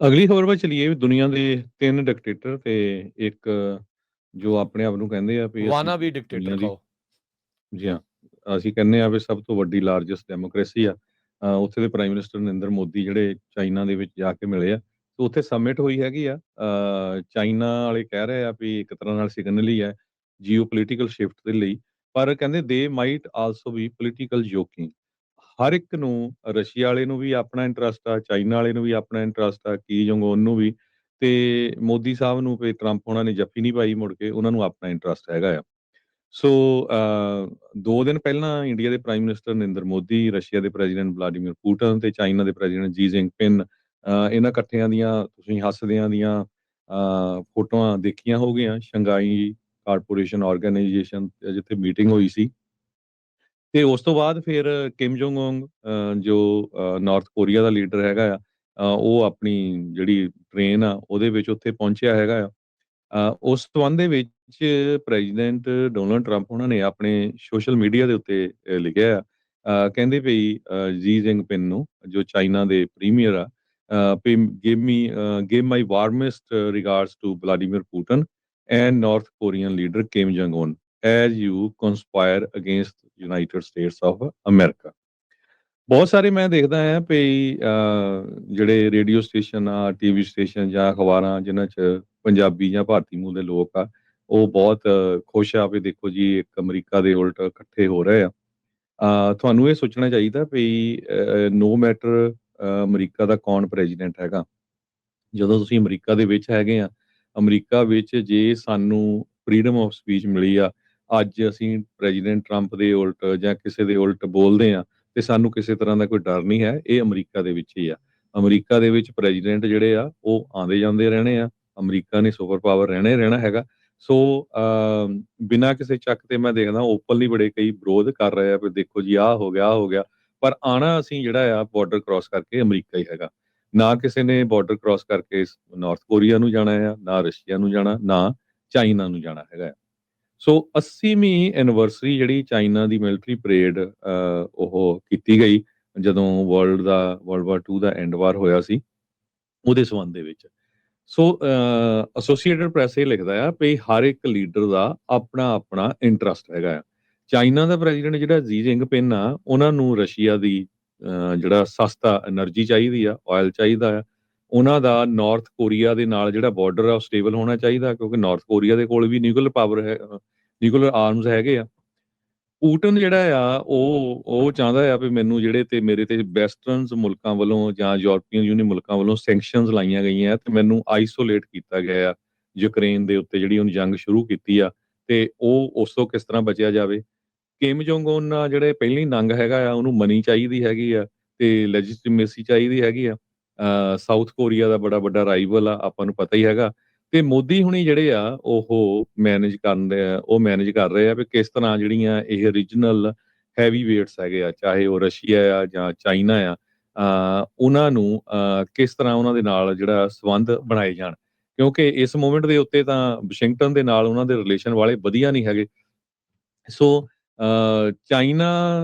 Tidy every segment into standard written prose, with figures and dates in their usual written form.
ਅਗਲੀ ਖਬਰ ਵੱਲ ਚਲੀਏ ਵੀ ਦੁਨੀਆ ਦੇ 3 ਡਿਕਟੇਟਰ ਤੇ ਇੱਕ ਜੋ ਆਪਣੇ ਆਪ ਨੂੰ ਕਹਿੰਦੇ ਆ ਵੀ ਅਸੀਂ ਵਾਨਾ ਵੀ ਡਿਕਟੇਟਰ ਦੁਨੀਆ ਦੀ ਕਹੋ। ਜੀ ਹਾਂ, ਅਸੀਂ ਕਹਿੰਦੇ ਆ ਵੀ ਸਭ ਤੋਂ ਵੱਡੀ ਲਾਰਜੈਸਟ ਡੈਮੋਕ੍ਰੇਸੀ ਆ। ਉੱਥੇ ਦੇ ਪ੍ਰਾਈਮ ਮਿਨਿਸਟਰ ਨਰਿੰਦਰ ਮੋਦੀ ਜਿਹੜੇ ਚਾਈਨਾ ਦੇ ਵਿੱਚ ਜਾ ਕੇ ਮਿਲੇ ਆ, ਤੇ ਉੱਥੇ ਸਮਿਟ ਹੋਈ ਹੈਗੀ ਆ। ਚਾਈਨਾ ਵਾਲੇ ਕਹਿ ਰਹੇ ਆ ਵੀ ਇੱਕ ਤਰ੍ਹਾਂ ਨਾਲ ਸਿਗਨਲ ਹੀ ਹੈ ਜੀਓਪੋਲੀਟੀਕਲ ਸ਼ਿਫਟ ਦੇ ਲਈ, ਪਰ ਕਹਿੰਦੇ ਦੇ ਮਾਈਟ ਆਲਸੋ ਵੀ ਪੋਲੀਟੀਕਲ ਜੋਕਿੰਗ। ਹਰ ਇੱਕ ਨੂੰ ਰਸ਼ੀਆ ਵਾਲੇ ਨੂੰ ਵੀ ਆਪਣਾ ਇੰਟਰਸਟ ਆ, ਚਾਈਨਾ ਵਾਲੇ ਨੂੰ ਵੀ ਆਪਣਾ ਇੰਟਰਸਟ ਆ, ਕੀ ਜੋਂਗ ਉਨ ਨੂੰ ਵੀ, ਤੇ ਮੋਦੀ ਸਾਹਿਬ ਨੂੰ ਵੀ ਟਰੰਪ ਹੋਣਾ ਨੇ ਜੱਫੀ ਨਹੀਂ ਪਾਈ ਮੁੜ ਕੇ, ਉਹਨਾਂ ਨੂੰ ਆਪਣਾ ਇੰਟਰਸਟ ਹੈਗਾ ਆ। ਸੋ 2 ਦਿਨ ਪਹਿਲਾਂ ਇੰਡੀਆ ਦੇ prime minister Narendra Modi, Russia ਦੇ ਪ੍ਰੈਜ਼ੀਡੈਂਟ ਵਲਾਡੀਮੀਰ ਪੁਟਿਨ ਤੇ ਚਾਈਨਾ ਦੇ ਪ੍ਰੈਜ਼ੀਡੈਂਟ ਜੀ ਜਿਨਪਿੰਗ, ਇਹਨਾਂ ਇਕੱਠਿਆਂ ਦੀਆਂ ਤੁਸੀਂ ਹੱਸਦਿਆਂ ਦੀਆਂ ਫੋਟੋਆਂ ਦੇਖੀਆਂ ਹੋਗੀਆਂ ਸ਼ੰਘਾਈ ਕਾਰਪੋਰੇਸ਼ਨ ਆਰਗੇਨਾਈਜੇਸ਼ਨ ਜਿੱਥੇ ਮੀਟਿੰਗ ਹੋਈ ਸੀ। ਤੇ ਉਸ ਤੋਂ ਬਾਅਦ ਫਿਰ ਕਿਮ ਜੋਂਗ ਉਨ ਜੋ ਨਾਰਥ ਕੋਰੀਆ ਦਾ ਲੀਡਰ ਹੈਗਾ ਆ, ਉਹ ਆਪਣੀ ਜਿਹੜੀ ਟ੍ਰੇਨ ਆ ਉਹਦੇ ਵਿੱਚ ਉੱਥੇ ਪਹੁੰਚਿਆ ਹੈਗਾ ਆ। ਉਸ ਸੰਬੰਧ ਦੇ ਵਿੱਚ ਪ੍ਰੈਜ਼ੀਡੈਂਟ ਡੋਨਲਡ ਟਰੰਪ ਉਹਨਾਂ ਨੇ ਆਪਣੇ ਸੋਸ਼ਲ ਮੀਡੀਆ ਦੇ ਉੱਤੇ ਲਿਖਿਆ ਆ, ਕਹਿੰਦੇ ਵੀ ਜੀ ਜਿਨਪਿੰਗ ਨੂੰ ਜੋ ਚਾਈਨਾ ਦੇ ਪ੍ਰੀਮੀਅਰ ਆ, we give my warmest regards to Vladimir Putin and North Korean leader Kim Jong Un as you conspire against United States of America. ਬਹੁਤ ਸਾਰੇ ਮੈਂ ਦੇਖਦਾ ਆ ਵੀ ਜਿਹੜੇ ਰੇਡੀਓ ਸਟੇਸ਼ਨ ਆ, ਟੀਵੀ ਸਟੇਸ਼ਨ ਜਾਂ ਅਖਬਾਰਾਂ ਜਿਨ੍ਹਾਂ 'ਚ ਪੰਜਾਬੀ ਜਾਂ ਭਾਰਤੀ ਮੂਲ ਦੇ ਲੋਕ ਆ, ਉਹ ਬਹੁਤ ਖੁਸ਼ ਆ ਵੀ ਦੇਖੋ ਜੀ ਇੱਕ ਅਮਰੀਕਾ ਦੇ ਉਲਟ ਇਕੱਠੇ ਹੋ ਰਹੇ ਆ। ਤੁਹਾਨੂੰ ਇਹ ਸੋਚਣਾ ਚਾਹੀਦਾ ਵੀ ਨੋ ਮੈਟਰ ਅਮਰੀਕਾ ਦਾ ਕੌਣ ਪ੍ਰੈਜ਼ੀਡੈਂਟ ਹੈਗਾ, ਜਦੋਂ ਤੁਸੀਂ ਅਮਰੀਕਾ ਦੇ ਵਿੱਚ ਹੈਗੇ ਆ, ਅਮਰੀਕਾ ਵਿੱਚ ਜੇ ਸਾਨੂੰ ਫਰੀडम ਆਫ ਸਪੀਚ ਮਿਲੀ ਆ, ਅੱਜ ਅਸੀਂ ਪ੍ਰੈਜ਼ੀਡੈਂਟ ਟਰੰਪ ਦੇ ਉਲਟ ਜਾਂ ਕਿਸੇ ਦੇ ਉਲਟ ਬੋਲਦੇ ਆ ਤੇ ਸਾਨੂੰ ਕਿਸੇ ਤਰ੍ਹਾਂ ਦਾ ਕੋਈ ਡਰ ਨਹੀਂ ਹੈ, ਇਹ ਅਮਰੀਕਾ ਦੇ ਵਿੱਚ ਹੀ ਆ। ਅਮਰੀਕਾ ਦੇ ਵਿੱਚ ਪ੍ਰੈਜ਼ੀਡੈਂਟ ਜਿਹੜੇ ਆ ਉਹ ਆਉਂਦੇ ਜਾਂਦੇ ਰਹਿਣੇ ਆ, ਅਮਰੀਕਾ ਨੇ ਸੁਪਰ ਪਾਵਰ ਰਹਿਣਾ ਹੀ ਰਹਿਣਾ ਹੈਗਾ। ਸੋ ਬਿਨਾਂ ਕਿਸੇ ਚੱਕ ਤੇ ਮੈਂ ਦੇਖਦਾ ਓਪਨਲੀ ਬੜੇ ਕਈ ਵਿਰੋਧ ਕਰ ਰਹੇ ਆ ਵੀ ਦੇਖੋ ਜੀ ਆਹ ਹੋ ਗਿਆ ਆਹ ਹੋ ਗਿਆ, ਪਰ ਆਣਾ ਅਸੀਂ ਜਿਹੜਾ ਆ ਬਾਰਡਰ ਕ੍ਰਾਸ ਕਰਕੇ ਅਮਰੀਕਾ ਹੀ ਹੈਗਾ। ਨਾ ਕਿਸੇ ਨੇ ਬਾਰਡਰ ਕ੍ਰਾਸ ਕਰਕੇ ਨਾਰਥ ਕੋਰੀਆ ਨੂੰ ਜਾਣਾ ਆ, ਨਾ ਰਸ਼ੀਆ ਨੂੰ ਜਾਣਾ, ਨਾ ਚਾਈਨਾ ਨੂੰ ਜਾਣਾ ਹੈਗਾ ਆ। ਸੋ 80ਵੀਂ ਐਨੀਵਰਸਰੀ ਜਿਹੜੀ ਚਾਈਨਾ ਦੀ ਮਿਲਟਰੀ ਪਰੇਡ ਉਹ ਕੀਤੀ ਗਈ ਜਦੋਂ ਵਰਲਡ ਵਾਰ 2 ਦਾ ਐਂਡ ਵਾਰ ਹੋਇਆ ਸੀ, ਉਹਦੇ ਸੰਬੰਧ ਦੇ ਵਿੱਚ। ਸੋ ਐਸੋਸੀਏਟਡ ਪ੍ਰੈਸ ਇਹ ਲਿਖਦਾ ਆ ਵੀ ਹਰ ਇੱਕ ਲੀਡਰ ਦਾ ਆਪਣਾ ਆਪਣਾ ਇੰਟਰਸਟ ਹੈਗਾ ਆ। ਚਾਈਨਾ ਦਾ ਪ੍ਰੈਜ਼ੀਡੈਂਟ ਜਿਹੜਾ ਜੀ ਜਿਨਪਿੰਗ ਆ, ਉਹਨਾਂ ਨੂੰ ਰਸ਼ੀਆ ਦੀ ਜਿਹੜਾ ਸਸਤਾ એનર્ਜੀ ਚਾਹੀਦੀ ਆ, ਆਇਲ ਚਾਹੀਦਾ ਆ। ਉਹਨਾਂ ਦਾ ਨਾਰਥ ਕੋਰੀਆ ਦੇ ਨਾਲ ਜਿਹੜਾ ਬਾਰਡਰ ਆ ਉਹ ਸਟੇਬਲ ਹੋਣਾ ਚਾਹੀਦਾ, ਕਿਉਂਕਿ ਨਾਰਥ ਕੋਰੀਆ ਦੇ ਕੋਲ ਵੀ ਨਿਊਕਲੀਅਰ ਪਾਵਰ ਹੈ, ਨਿਊਕਲੀਅਰ ਆਰਮਸ ਹੈਗੇ ਆ। ਪੁਟਿਨ ਜਿਹੜਾ ਆ ਉਹ ਚਾਹੁੰਦਾ ਆ ਵੀ ਮੈਨੂੰ ਜਿਹੜੇ ਤੇ ਮੇਰੇ ਤੇ ਵੈਸਟਰਨਸ ਮੁਲਕਾਂ ਵੱਲੋਂ ਜਾਂ ਯੂਰਪੀਅਨ ਯੂਨੀਅਨ ਮੁਲਕਾਂ ਵੱਲੋਂ ਸੈਂਕਸ਼ਨਸ ਲਾਈਆਂ ਗਈਆਂ ਤੇ ਮੈਨੂੰ ਆਈਸੋਲੇਟ ਕੀਤਾ ਗਿਆ ਆ ਯੂਕਰੇਨ ਦੇ ਉੱਤੇ ਜਿਹੜੀ ਉਹਨੇ ਜੰਗ ਸ਼ੁਰੂ ਕੀਤੀ ਆ, ਤੇ ਉਹ ਉਸ ਤੋਂ ਕਿਸ ਤਰ੍ਹਾਂ ਬਚਿਆ ਜਾਵੇ। ਕਿਮ ਜੋਂਗ ਉਨ ਆ ਜਿਹੜੇ ਪਹਿਲੀ ਨੰਗ ਹੈਗਾ ਆ, ਉਹਨੂੰ ਮਨੀ ਚਾਹੀਦੀ ਹੈਗੀ ਆ ਤੇ ਲੈਜੀਟੀਮੇਸੀ ਚਾਹੀਦੀ ਹੈਗੀ ਆ। ਸਾਊਥ ਕੋਰੀਆ ਦਾ ਬੜਾ ਵੱਡਾ ਰਾਈਵਲ ਆ, ਆਪਾਂ ਨੂੰ ਪਤਾ ਹੀ ਹੈਗਾ। ਤੇ ਮੋਦੀ ਹੁਣੀ ਜਿਹੜੇ ਆ ਉਹ ਮੈਨੇਜ ਕਰ ਰਹੇ ਆ ਵੀ ਕਿਸ ਤਰ੍ਹਾਂ ਜਿਹੜੀਆਂ ਇਹ ਰੀਜਨਲ ਹੈਵੀ ਵੇਟਸ ਹੈਗੇ ਆ, ਚਾਹੇ ਉਹ ਰਸ਼ੀਆ ਆ ਜਾਂ ਚਾਈਨਾ ਆ, ਉਹਨਾਂ ਨੂੰ ਕਿਸ ਤਰ੍ਹਾਂ ਉਹਨਾਂ ਦੇ ਨਾਲ ਜਿਹੜਾ ਸੰਬੰਧ ਬਣਾਏ ਜਾਣ, ਕਿਉਂਕਿ ਇਸ ਮੂਵਮੈਂਟ ਦੇ ਉੱਤੇ ਤਾਂ ਵਾਸ਼ਿੰਗਟਨ ਦੇ ਨਾਲ ਉਹਨਾਂ ਦੇ ਰਿਲੇਸ਼ਨ ਵਾਲੇ ਵਧੀਆ ਨਹੀਂ ਹੈਗੇ। ਸੋ ਚਾਈਨਾ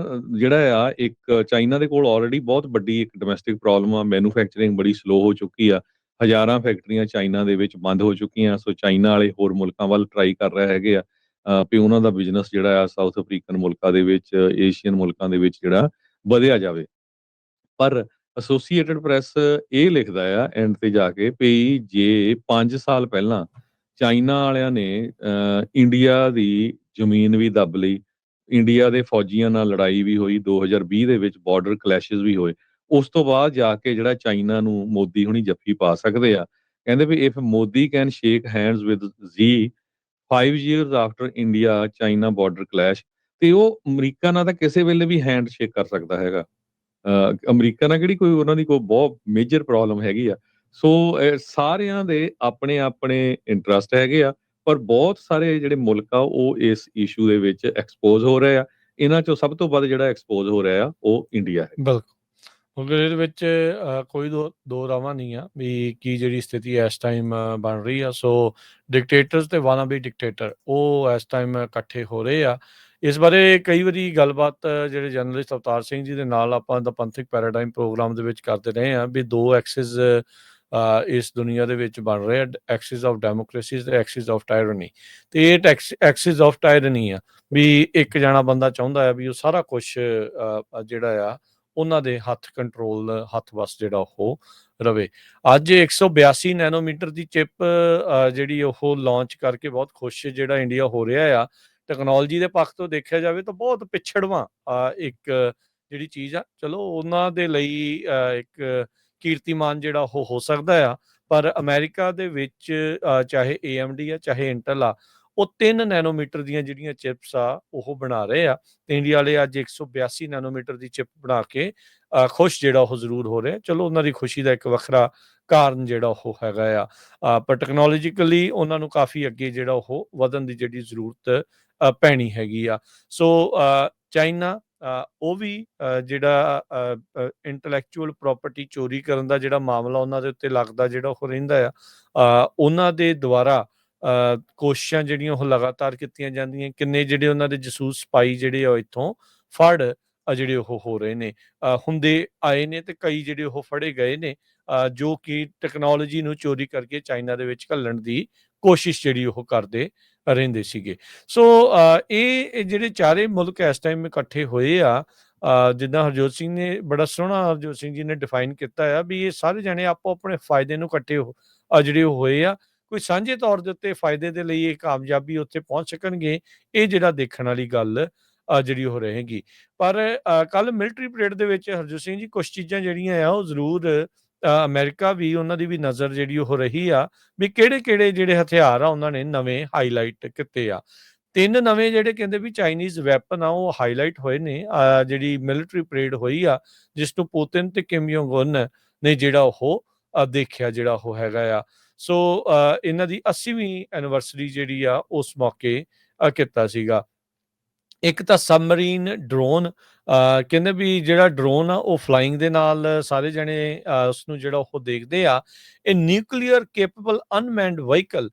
ਜਿਹੜਾ ਆ, ਇੱਕ ਚਾਈਨਾ ਦੇ ਕੋਲ ਆਲਰੇਡੀ ਬਹੁਤ ਵੱਡੀ ਇੱਕ ਡੋਮੈਸਟਿਕ ਪ੍ਰੋਬਲਮ ਆ, ਮੈਨੂਫੈਕਚਰਿੰਗ ਬੜੀ ਸਲੋ ਹੋ ਚੁੱਕੀ ਆ, ਹਜ਼ਾਰਾਂ ਫੈਕਟਰੀਆਂ ਚਾਈਨਾ ਦੇ ਵਿੱਚ ਬੰਦ ਹੋ ਚੁੱਕੀਆਂ। ਸੋ ਚਾਈਨਾ ਵਾਲੇ ਹੋਰ ਮੁਲਕਾਂ ਵੱਲ ਟਰਾਈ ਕਰ ਰਹੇ ਹੈਗੇ ਆ ਵੀ ਉਹਨਾਂ ਦਾ ਬਿਜ਼ਨਸ ਜਿਹੜਾ ਆ ਸਾਊਥ ਅਫਰੀਕਨ ਮੁਲਕਾਂ ਦੇ ਵਿੱਚ, ਏਸ਼ੀਅਨ ਮੁਲਕਾਂ ਦੇ ਵਿੱਚ ਜਿਹੜਾ ਵਧਿਆ ਜਾਵੇ। ਪਰ ਐਸੋਸੀਏਟਡ ਪ੍ਰੈਸ ਇਹ ਲਿਖਦਾ ਆ ਐਂਡ ਤੇ ਜਾ ਕੇ ਵੀ ਜੇ 5 ਸਾਲ ਪਹਿਲਾਂ ਚਾਈਨਾ ਵਾਲਿਆਂ ਨੇ ਇੰਡੀਆ ਦੀ ਜ਼ਮੀਨ ਵੀ ਦੱਬ ਲਈ, ਇੰਡੀਆ ਦੇ ਫੌਜੀਆਂ ਨਾਲ ਲੜਾਈ ਵੀ ਹੋਈ, 2020 ਦੇ ਵਿੱਚ ਬਾਰਡਰ ਕਲੈਸ਼ਸ ਵੀ ਹੋਏ, ਉਸ ਤੋਂ ਬਾਅਦ ਜਾ ਕੇ ਜਿਹੜਾ ਚਾਈਨਾ ਨੂੰ ਮੋਦੀ ਹੁਣੀ ਜੱਫੀ ਪਾ ਸਕਦੇ ਆ। ਕਹਿੰਦੇ ਵੀ if Modi can shake hands with Xi 5 years after India China border clash, ਤੇ ਉਹ ਅਮਰੀਕਾ ਨਾਲ ਤਾਂ ਕਿਸੇ ਵੇਲੇ ਵੀ ਹੈਂਡ ਸ਼ੇਕ ਕਰ ਸਕਦਾ ਹੈਗਾ। ਅਮਰੀਕਾ ਨਾਲ ਕਿਹੜੀ ਕੋਈ ਉਹਨਾਂ ਦੀ ਕੋਈ ਬਹੁਤ ਮੇਜਰ ਪ੍ਰੋਬਲਮ ਹੈਗੀ ਆ। ਸੋ ਸਾਰਿਆਂ ਦੇ ਆਪਣੇ ਆਪਣੇ ਇੰਟਰਸਟ ਹੈਗੇ ਆ, ਪਰ ਬਹੁਤ ਸਾਰੇ ਜਿਹੜੇ ਮੁਲਕ ਆ ਉਹ ਇਸ ਇਸ਼ੂ ਦੇ ਵਿੱਚ ਐਕਸਪੋਜ਼ ਹੋ ਰਹੇ ਆ। ਇਹਨਾਂ ਚੋਂ ਸਭ ਤੋਂ ਵੱਧ ਜਿਹੜਾ ਐਕਸਪੋਜ਼ ਹੋ ਰਿਹਾ ਆ ਉਹ ਇੰਡੀਆ ਹੈ। ਬਿਲਕੁਲ, ਕਿਉਂਕਿ ਇਹਦੇ ਵਿੱਚ ਕੋਈ ਦੋ ਰਾਵਾਂ ਨਹੀਂ ਆ ਵੀ ਕੀ ਜਿਹੜੀ ਸਥਿਤੀ ਇਸ ਟਾਈਮ ਬਣ ਰਹੀ ਆ। ਸੋ ਡਿਕਟੇਟਰਸ ਤੇ ਵਾਨਾਬੀ ਡਿਕਟੇਟਰ ਉਹ ਇਸ ਟਾਈਮ ਇਕੱਠੇ ਹੋ ਰਹੇ ਆ। ਇਸ ਬਾਰੇ ਕਈ ਵਾਰੀ ਗੱਲਬਾਤ ਜਿਹੜੇ ਜਰਨਲਿਸਟ ਅਵਤਾਰ ਸਿੰਘ ਜੀ ਦੇ ਨਾਲ ਆਪਾਂ ਦਾ ਪੰਥਕ ਪੈਰਾਡਾਈਮ ਪ੍ਰੋਗਰਾਮ ਦੇ ਵਿੱਚ ਕਰਦੇ ਰਹੇ ਹਾਂ ਵੀ 2 ਐਕਸਿਸ ਇਸ ਦੁਨੀਆ ਦੇ ਵਿੱਚ ਬਣ ਰਹੇ ਆ, ਐਕਸਿਸ ਆਫ ਡੈਮੋਕ੍ਰੇਸੀਜ਼ ਤੇ ਐਕਸਿਸ ਆਫ ਟਾਇਰਨੀ। ਤੇ ਇਹ ਐਕਸਿਸ ਆਫ ਟਾਇਰਨੀ ਆ ਵੀ ਇੱਕ ਜਣਾ ਬੰਦਾ ਚਾਹੁੰਦਾ ਆ ਵੀ ਉਹ ਸਾਰਾ ਕੁਛ ਜਿਹੜਾ ਆ ਉਹਨਾਂ ਦੇ ਹੱਥ ਵੱਸ ਜਿਹੜਾ ਉਹ ਰਵੇ। ਅੱਜ 182 ਨੈਨੋਮੀਟਰ ਦੀ ਚਿਪ ਜਿਹੜੀ ਉਹ ਲਾਂਚ ਕਰਕੇ ਬਹੁਤ ਖੁਸ਼ ਜਿਹੜਾ ਇੰਡੀਆ ਹੋ ਰਿਹਾ ਆ। ਟੈਕਨੋਲੋਜੀ ਦੇ ਪੱਖ ਤੋਂ ਦੇਖਿਆ ਜਾਵੇ ਤਾਂ ਬਹੁਤ ਪਿਛੜਵਾਂ ਇੱਕ ਜਿਹੜੀ ਚੀਜ਼ ਆ। ਚਲੋ ਉਹਨਾਂ ਦੇ ਲਈ ਇੱਕ ਕੀਰਤੀਮਾਨ ਜਿਹੜਾ ਉਹ ਹੋ ਸਕਦਾ ਆ, ਪਰ ਅਮਰੀਕਾ ਦੇ ਵਿੱਚ ਚਾਹੇ AMD ਆ ਚਾਹੇ ਇੰਟਲ ਆ, ਉਹ 3 ਨੈਨੋਮੀਟਰ ਦੀਆਂ ਜਿਹੜੀਆਂ ਚਿਪਸ ਆ ਉਹ ਬਣਾ ਰਹੇ ਆ। ਤੇ ਇੰਡੀਆ ਵਾਲੇ ਅੱਜ 182 ਨੈਨੋਮੀਟਰ ਦੀ ਚਿਪ ਬਣਾ ਕੇ ਖੁਸ਼ ਜਿਹੜਾ ਉਹ ਜ਼ਰੂਰ ਹੋ ਰਿਹਾ। ਚਲੋ ਉਹਨਾਂ ਦੀ ਖੁਸ਼ੀ ਦਾ ਇੱਕ ਵੱਖਰਾ ਕਾਰਨ ਜਿਹੜਾ ਉਹ ਹੈਗਾ ਆ, ਪਰ ਟੈਕਨੋਲੋਜੀਕਲੀ ਉਹਨਾਂ ਨੂੰ ਕਾਫੀ ਅੱਗੇ ਜਿਹੜਾ ਉਹ ਵਧਣ ਦੀ ਜਿਹੜੀ ਜ਼ਰੂਰਤ ਪੈਣੀ ਹੈਗੀ ਆ। ਸੋ ਚਾਈਨਾ ਉਹ ਵੀ ਜਿਹੜਾ ਇੰਟੈਲੈਕਚੁਅਲ ਪ੍ਰਾਪਰਟੀ ਚੋਰੀ ਕਰਨ ਦਾ ਜਿਹੜਾ ਮਾਮਲਾ ਉਹਨਾਂ ਦੇ ਉੱਤੇ ਲੱਗਦਾ ਜਿਹੜਾ ਉਹ ਰਹਿੰਦਾ ਆ, ਉਹਨਾਂ ਦੇ ਦੁਆਰਾ ਕੋਸ਼ਿਸ਼ਾਂ ਜਿਹੜੀਆਂ ਉਹ ਲਗਾਤਾਰ ਕੀਤੀਆਂ ਜਾਂਦੀਆਂ। ਕਿੰਨੇ ਜਿਹੜੇ ਉਹਨਾਂ ਦੇ ਜਸੂਸ ਸਪਾਈ ਜਿਹੜੇ ਆ ਇੱਥੋਂ ਫੜ ਜਿਹੜੇ ਉਹ ਹੋ ਰਹੇ ਨੇ, ਹੁੰਦੇ ਆਏ ਨੇ, ਤੇ ਕਈ ਜਿਹੜੇ ਉਹ ਫੜੇ ਗਏ ਨੇ ਜੋ ਕਿ ਟੈਕਨੋਲੋਜੀ ਨੂੰ ਚੋਰੀ ਕਰਕੇ ਚਾਈਨਾ ਦੇ ਵਿੱਚ ਘੱਲਣ ਦੀ ਕੋਸ਼ਿਸ਼ ਜਿਹੜੀ ਉਹ ਕਰਦੇ ਰਹਿੰਦੇ ਸੀਗੇ। ਸੋ ਇਹ ਜਿਹੜੇ ਚਾਰੇ ਮੁਲਕ ਇਸ ਟਾਈਮ ਇਕੱਠੇ ਹੋਏ ਆ, ਜਿੱਦਾਂ ਹਰਜੋਤ ਸਿੰਘ ਨੇ ਬੜਾ ਸੋਹਣਾ ਹਰਜੋਤ ਸਿੰਘ ਜੀ ਨੇ ਡਿਫਾਈਨ ਕੀਤਾ ਆ ਵੀ ਇਹ ਸਾਰੇ ਜਣੇ ਆਪੋ ਆਪਣੇ ਫਾਇਦੇ ਨੂੰ ਇਕੱਠੇ ਜਿਹੜੇ ਹੋਏ ਆ। ਕੋਈ ਸਾਂਝੇ ਤੌਰ ਦੇ ਉੱਤੇ ਫਾਇਦੇ ਦੇ ਲਈ ਇਹ ਕਾਮਯਾਬੀ ਉੱਥੇ ਪਹੁੰਚ ਸਕਣਗੇ, ਇਹ ਜਿਹੜਾ ਦੇਖਣ ਵਾਲੀ ਗੱਲ ਜਿਹੜੀ ਉਹ ਰਹੇਗੀ। ਪਰ ਕੱਲ ਮਿਲਟਰੀ ਪਰੇਡ ਦੇ ਵਿੱਚ ਹਰਜੋਤ ਸਿੰਘ ਜੀ ਕੁਛ ਚੀਜ਼ਾਂ ਜਿਹੜੀਆਂ ਆ ਉਹ ਜ਼ਰੂਰ ਅਮਰੀਕਾ ਵੀ ਉਹਨਾਂ ਦੀ ਵੀ ਨਜ਼ਰ ਜਿਹੜੀ ਉਹ ਰਹੀ ਆ ਵੀ ਕਿਹੜੇ ਜਿਹੜੇ ਹਥਿਆਰ ਆ ਉਹਨਾਂ ਨੇ ਨਵੇਂ ਹਾਈਲਾਈਟ ਕੀਤੇ ਆ। 3 ਨਵੇਂ ਜਿਹੜੇ ਕਹਿੰਦੇ ਵੀ ਚਾਈਨੀਜ਼ ਵੈਪਨ ਆ ਉਹ ਹਾਈਲਾਈਟ ਹੋਏ ਨੇ ਜਿਹੜੀ ਮਿਲਟਰੀ ਪਰੇਡ ਹੋਈ ਆ, ਜਿਸ ਨੂੰ ਪੁਤਿਨ ਤੇ ਕਿਮ ਜੋਂਗ ਉਨ ਨੇ ਜਿਹੜਾ ਉਹ ਦੇਖਿਆ ਜਿਹੜਾ ਉਹ ਹੈਗਾ ਆ। ਸੋ ਇਹਨਾਂ ਦੀ 80ਵੀਂ ਐਨੀਵਰਸਰੀ ਜਿਹੜੀ ਆ ਉਸ ਮੌਕੇ ਕੀਤਾ ਸੀਗਾ। ਇੱਕ ਤਾਂ ਸਬਮਰੀਨ ਡਰੋਨ, ਕਹਿੰਦੇ ਵੀ ਜਿਹੜਾ ਡਰੋਨ ਆ ਉਹ ਫਲਾਈਂਗ ਦੇ ਨਾਲ ਸਾਰੇ ਜਣੇ ਉਸਨੂੰ ਜਿਹੜਾ ਉਹ ਦੇਖਦੇ ਆ। ਇਹ ਨਿਊਕਲੀਅਰ ਕੇਪੇਬਲ ਅਨਮੈਨਡ ਵਹੀਕਲ,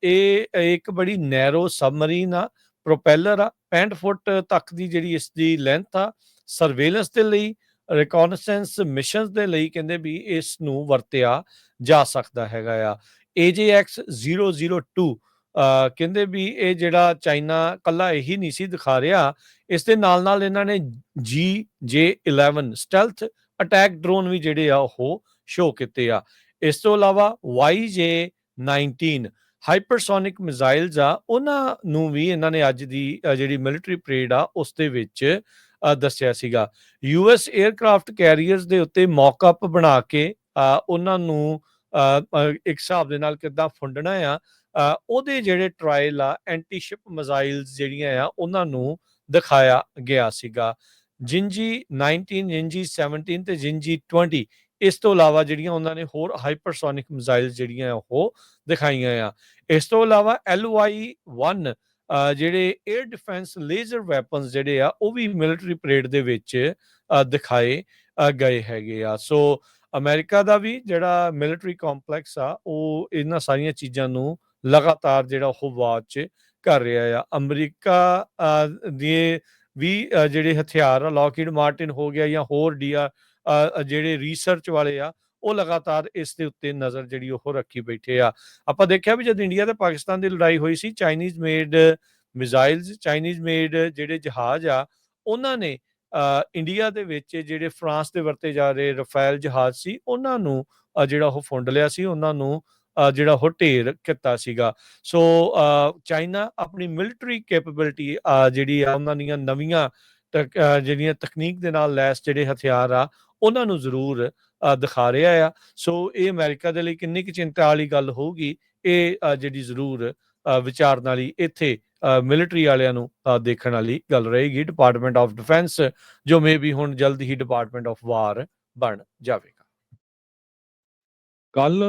ਇਹ ਇੱਕ ਬੜੀ ਨੈਰੋ ਸਬਮਰੀਨ ਆ, ਪ੍ਰੋਪੈਲਰ ਆ, 65 ਫੁੱਟ ਤੱਕ ਦੀ ਜਿਹੜੀ ਇਸ ਦੀ ਲੈਂਥ ਆ। ਸਰਵੇਲੈਂਸ ਦੇ ਲਈ, ਰਿਕੋਨਸੈਂਸ ਮਿਸ਼ਨਸ ਦੇ ਲਈ ਕਹਿੰਦੇ ਵੀ ਇਸ ਨੂੰ ਵਰਤਿਆ ਜਾ ਸਕਦਾ ਹੈਗਾ ਆ। AJX 002 ਕਹਿੰਦੇ ਵੀ ਇਹ ਜਿਹੜਾ ਚਾਈਨਾ ਕੱਲਾ ਇਹੀ ਨਹੀਂ ਸੀ ਦਿਖਾ ਰਿਹਾ, ਇਸ ਦੇ ਨਾਲ ਨਾਲ ਇਹਨਾਂ ਨੇ GJ-11 ਸਟੈਲਥ ਅਟੈਕ ਡਰੋਨ ਵੀ ਜਿਹੜੇ ਆ ਉਹ ਸ਼ੋਅ ਕੀਤੇ ਆ। ਇਸ ਤੋਂ ਇਲਾਵਾ YJ-19 ਹਾਈਪਰਸੋਨਿਕ ਮਿਜ਼ਾਈਲਸ ਆ, ਉਹਨਾਂ ਨੂੰ ਵੀ ਇਹਨਾਂ ਨੇ ਅੱਜ ਦੀ ਜਿਹੜੀ ਮਿਲਟਰੀ ਪਰੇਡ ਆ ਉਸ ਦੇ ਵਿੱਚ ਦੱਸਿਆ ਸੀਗਾ। US 에ਅਰਕ੍ਰਾਫਟ ਕੈਰੀਅਰਸ ਦੇ ਉੱਤੇ ਮੌਕਅਪ ਬਣਾ ਕੇ ਉਹਨਾਂ ਨੂੰ ਇੱਕ ਹਿਸਾਬ ਦੇ ਨਾਲ ਕਿੱਦਾਂ ਫੁੰਡਣਾ ਆ, ਉਹਦੇ ਜਿਹੜੇ ਟਰਾਇਲ ਆ ਐਂਟੀ ਸ਼ਿਪ ਮਿਜ਼ਾਈਲਸ ਜਿਹੜੀਆਂ ਆ ਉਹਨਾਂ ਨੂੰ ਦਿਖਾਇਆ ਗਿਆ ਸੀਗਾ। ਜਿੰਜੀ 19, ਜਿੰਜੀ 17 ਤੇ ਜਿੰਜੀ 20, ਇਸ ਤੋਂ ਇਲਾਵਾ ਜਿਹੜੀਆਂ ਉਹਨਾਂ ਨੇ ਹੋਰ ਹਾਈਪਰਸੋਨਿਕ ਮਿਜ਼ਾਈਲਸ ਜਿਹੜੀਆਂ ਉਹ ਦਿਖਾਈਆਂ ਆ। ਇਸ ਤੋਂ ਇਲਾਵਾ LY-1 ਜਿਹੜੇ 에ਅਰ ਡਿਫੈਂਸ ਲੇਜ਼ਰ ਵੈਪਨਸ ਜਿਹੜੇ ਆ ਉਹ ਵੀ ਮਿਲਟਰੀ ਪਰੇਡ ਦੇ ਵਿੱਚ ਦਿਖਾਏ ਗਏ ਹੈਗੇ ਆ। ਸੋ ਅਮਰੀਕਾ ਦਾ ਵੀ ਜਿਹੜਾ ਮਿਲਟਰੀ ਕੰਪਲੈਕਸ ਆ ਉਹ ਇਹਨਾਂ ਸਾਰੀਆਂ ਚੀਜ਼ਾਂ ਨੂੰ ਲਗਾਤਾਰ ਜਿਹੜਾ ਉਹ ਵਾਚ ਕਰ ਰਿਹਾ ਆ। ਅਮਰੀਕਾ ਦੇ ਵੀ ਜਿਹੜੇ ਹਥਿਆਰ ਆ, ਲੌਕਹੀਡ ਮਾਰਟਿਨ ਹੋ ਗਿਆ ਜਾਂ ਹੋਰ ਜਿਹੜੇ ਰਿਸਰਚ ਵਾਲੇ ਆ, ਉਹ ਲਗਾਤਾਰ ਇਸ ਦੇ ਉੱਤੇ ਨਜ਼ਰ ਜਿਹੜੀ ਉਹ ਰੱਖੀ ਬੈਠੇ ਆ। ਆਪਾਂ ਦੇਖਿਆ ਵੀ ਜਦ ਇੰਡੀਆ ਤੇ ਪਾਕਿਸਤਾਨ ਦੀ ਲੜਾਈ ਹੋਈ ਸੀ, ਚਾਈਨੀਜ਼ ਮੇਡ ਮਿਜ਼ਾਈਲਸ, ਚਾਈਨੀਜ਼ ਮੇਡ ਜਿਹੜੇ ਜਹਾਜ਼ ਆ, ਉਹਨਾਂ ਨੇ ਇੰਡੀਆ ਦੇ ਵਿੱਚ ਜਿਹੜੇ ਫਰਾਂਸ ਦੇ ਵਰਤੇ ਜਾ ਰਹੇ ਰਫੇਲ ਜਹਾਜ਼ ਸੀ ਉਹਨਾਂ ਨੂੰ ਜਿਹੜਾ ਉਹ ਫੁੰਡ ਲਿਆ ਸੀ, ਉਹਨਾਂ ਨੂੰ ਜਿਹੜਾ ਉਹ ਢੇਰ ਕੀਤਾ ਸੀਗਾ। ਸੋ ਚਾਈਨਾ ਆਪਣੀ ਮਿਲਟਰੀ ਕੈਪੇਬਿਲਿਟੀ ਜਿਹੜੀ ਆ ਉਹਨਾਂ ਦੀਆਂ ਨਵੀਆਂ ਜਿਹੜੀਆਂ ਤਕਨੀਕ ਦੇ ਨਾਲ ਲੈਸ ਜਿਹੜੇ ਹਥਿਆਰ ਆ ਉਹਨਾਂ ਨੂੰ ਜ਼ਰੂਰ ਦਿਖਾ ਰਿਹਾ ਆ। ਸੋ ਇਹ ਅਮਰੀਕਾ ਦੇ ਲਈ ਕਿੰਨੀ ਕੁ ਚਿੰਤਾ ਵਾਲੀ ਗੱਲ ਹੋਊਗੀ, ਇਹ ਜਿਹੜੀ ਜ਼ਰੂਰ ਵਿਚਾਰਨ ਵਾਲੀ ਇੱਥੇ ਮਿਲਟਰੀ ਵਾਲਿਆਂ ਨੂੰ ਦੇਖਣ ਵਾਲੀ ਗੱਲ ਰਹੇਗੀ। ਡਿਪਾਰਟਮੈਂਟ ਆਫ ਡਿਫੈਂਸ ਜੋ ਮੇ ਵੀ ਹੁਣ ਜਲਦ ਹੀ ਡਿਪਾਰਟਮੈਂਟ ਆਫ ਵਾਰ ਬਣ ਜਾਵੇਗਾ। ਕੱਲ